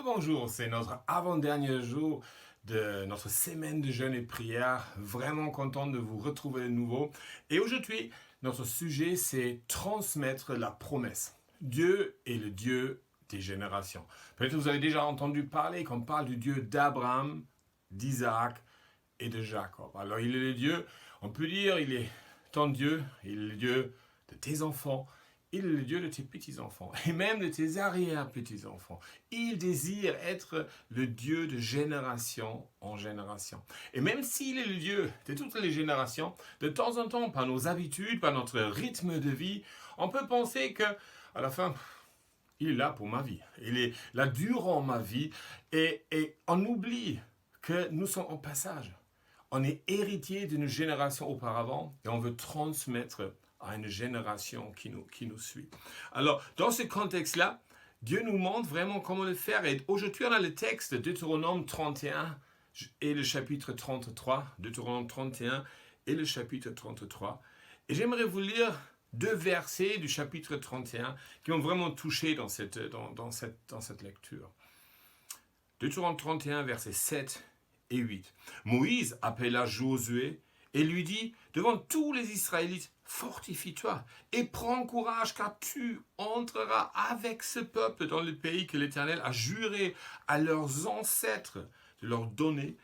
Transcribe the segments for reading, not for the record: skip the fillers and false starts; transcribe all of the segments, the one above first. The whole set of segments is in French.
Rebonjour, c'est notre avant-dernier jour de notre semaine de jeûne et prière. Vraiment content de vous retrouver de nouveau. Et aujourd'hui, notre sujet, c'est transmettre la promesse. Dieu est le Dieu des générations. Peut-être que vous avez déjà entendu parler qu'on parle du Dieu d'Abraham, d'Isaac et de Jacob. Alors il est le Dieu, on peut dire, il est ton Dieu, il est le Dieu de tes enfants. Il est le Dieu de tes petits-enfants et même de tes arrière-petits-enfants. Il désire être le Dieu de génération en génération. Et même s'il est le Dieu de toutes les générations, de temps en temps, par nos habitudes, par notre rythme de vie, on peut penser que, à la fin, il est là pour ma vie. Il est là durant ma vie et on oublie que nous sommes en passage. On est héritier d'une génération auparavant et on veut transmettre à une génération qui nous suit. Alors, dans ce contexte-là, Dieu nous montre vraiment comment le faire. Et aujourd'hui, on a le texte de Deutéronome 31 et le chapitre 33. Deutéronome 31 et le chapitre 33. Et j'aimerais vous lire deux versets du chapitre 31 qui m'ont vraiment touché dans cette lecture. Deutéronome 31, versets 7 et 8. Moïse appela Josué et lui dit devant tous les Israélites, fortifie-toi et prends courage car tu entreras avec ce peuple dans le pays que l'Éternel a juré à leurs ancêtres de leur donner.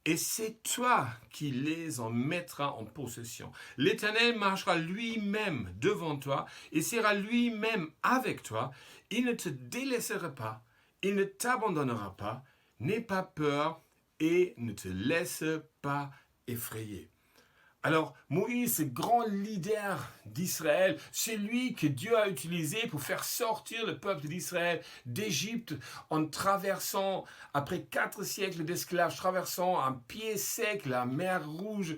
Et c'est toi qui les en mettras en possession. L'Éternel marchera lui-même devant toi et sera lui-même avec toi. Il ne te délaissera pas, il ne t'abandonnera pas. N'aie pas peur et ne te laisse pas effrayer. Alors, Moïse, ce grand leader d'Israël, c'est lui que Dieu a utilisé pour faire sortir le peuple d'Israël d'Égypte en traversant, après 4 siècles d'esclaves, traversant un pied sec la mer Rouge,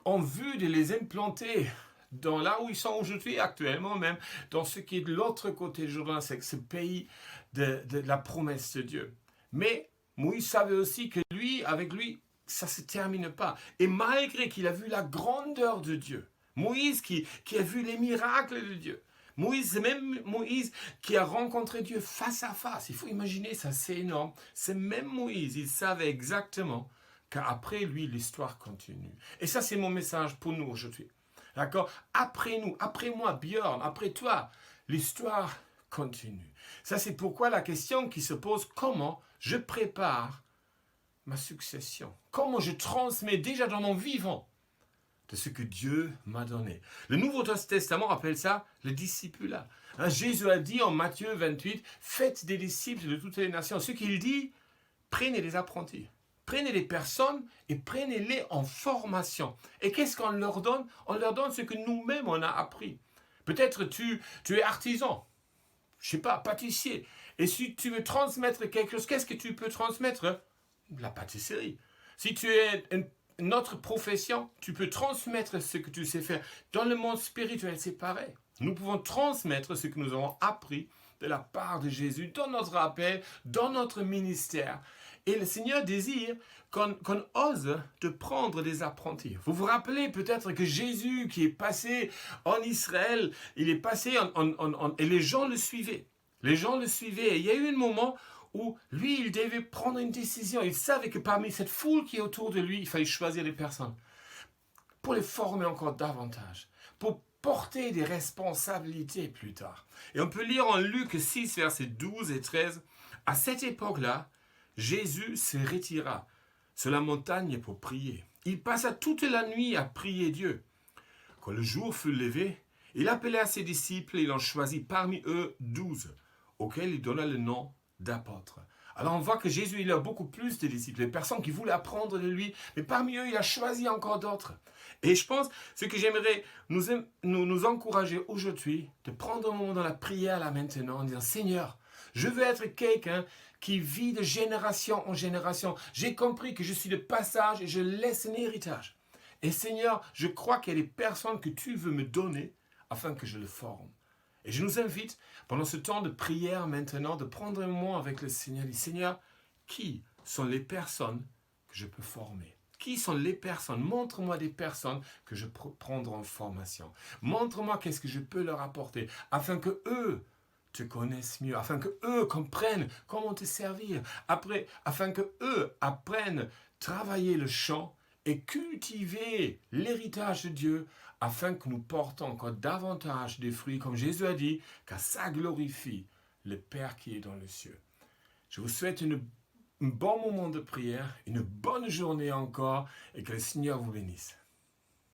en vue de les implanter dans là où ils sont aujourd'hui, actuellement même, dans ce qui est de l'autre côté du Jourdain, c'est ce pays de la promesse de Dieu. Mais Moïse savait aussi que avec lui, ça ne se termine pas. Et malgré qu'il a vu la grandeur de Dieu, Moïse qui a vu les miracles de Dieu, Moïse, c'est même Moïse qui a rencontré Dieu face à face. Il faut imaginer ça, c'est énorme. C'est même Moïse, il savait exactement qu'après lui, l'histoire continue. Et ça, c'est mon message pour nous aujourd'hui. D'accord? Après nous, après moi, Björn, après toi, l'histoire continue. Ça, c'est pourquoi la question qui se pose, comment je prépare ma succession? Comment je transmets déjà dans mon vivant de ce que Dieu m'a donné? Le Nouveau Testament appelle ça le discipulat. Jésus a dit en Matthieu 28, faites des disciples de toutes les nations. Ce qu'il dit, prenez des apprentis. Prenez des personnes et prenez-les en formation. Et qu'est-ce qu'on leur donne? On leur donne ce que nous-mêmes on a appris. Peut-être tu es artisan, je ne sais pas, pâtissier. Et si tu veux transmettre quelque chose, qu'est-ce que tu peux transmettre? La pâtisserie. Si tu es une autre profession, tu peux transmettre ce que tu sais faire. Dans le monde spirituel, c'est pareil. Nous pouvons transmettre ce que nous avons appris de la part de Jésus dans notre appel, dans notre ministère. Et le Seigneur désire qu'on ose de prendre des apprentis. Vous vous rappelez peut-être que Jésus qui est passé en Israël, il est passé et les gens le suivaient. Les gens le suivaient. Et il y a eu un moment où lui, il devait prendre une décision. Il savait que parmi cette foule qui est autour de lui, il fallait choisir des personnes pour les former encore davantage, pour porter des responsabilités plus tard. Et on peut lire en Luc 6, versets 12 et 13, à cette époque-là, Jésus se retira sur la montagne pour prier. Il passa toute la nuit à prier Dieu. Quand le jour fut levé, il appela ses disciples et il en choisit parmi eux 12, auxquels il donna le nom d'apôtres. Alors on voit que Jésus, il a beaucoup plus de disciples, des personnes qui voulaient apprendre de lui, mais parmi eux, il a choisi encore d'autres. Et je pense, ce que j'aimerais nous encourager aujourd'hui, de prendre un moment dans la prière là maintenant, en disant, Seigneur, je veux être quelqu'un qui vit de génération en génération. J'ai compris que je suis de passage et je laisse un héritage. Et Seigneur, je crois qu'il y a des personnes que tu veux me donner afin que je le forme. Et je nous invite, pendant ce temps de prière maintenant, de prendre un moment avec le Seigneur. Dit, Seigneur, qui sont les personnes que je peux former? Qui sont les personnes? Montre-moi des personnes que je peux prendre en formation. Montre-moi qu'est-ce que je peux leur apporter, afin que eux te connaissent mieux, afin que eux comprennent comment te servir, afin que eux apprennent à travailler le champ et cultiver l'héritage de Dieu, afin que nous portons encore davantage de fruits, comme Jésus a dit, car ça glorifie le Père qui est dans le ciel. Je vous souhaite un bon moment de prière, une bonne journée encore, et que le Seigneur vous bénisse.